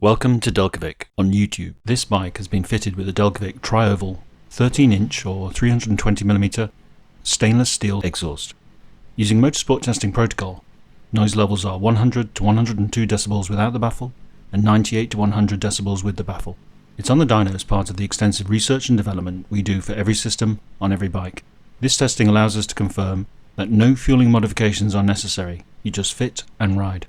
Welcome to Delkevic on YouTube. This bike has been fitted with a Delkevic tri-oval 13-inch or 320mm stainless steel exhaust. Using motorsport testing protocol, noise levels are 100 to 102 decibels without the baffle and 98 to 100 decibels with the baffle. It's on the dyno as part of the extensive research and development we do for every system on every bike. This testing allows us to confirm that no fueling modifications are necessary. You just fit and ride.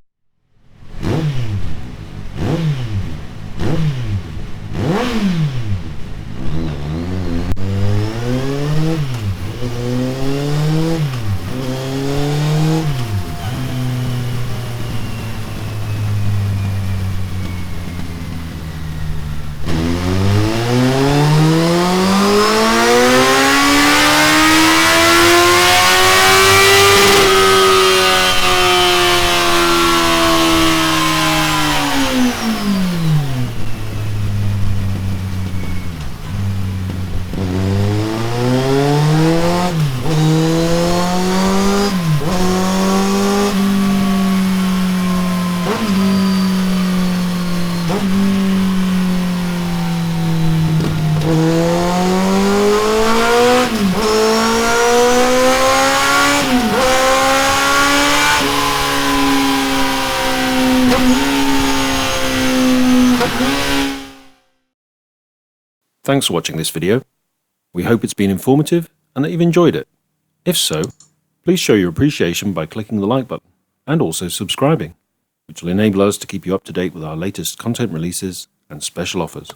Thanks for watching this video. We hope it's been informative and that you've enjoyed it. If so, please show your appreciation by clicking the like button and also subscribing, which will enable us to keep you up to date with our latest content releases and special offers.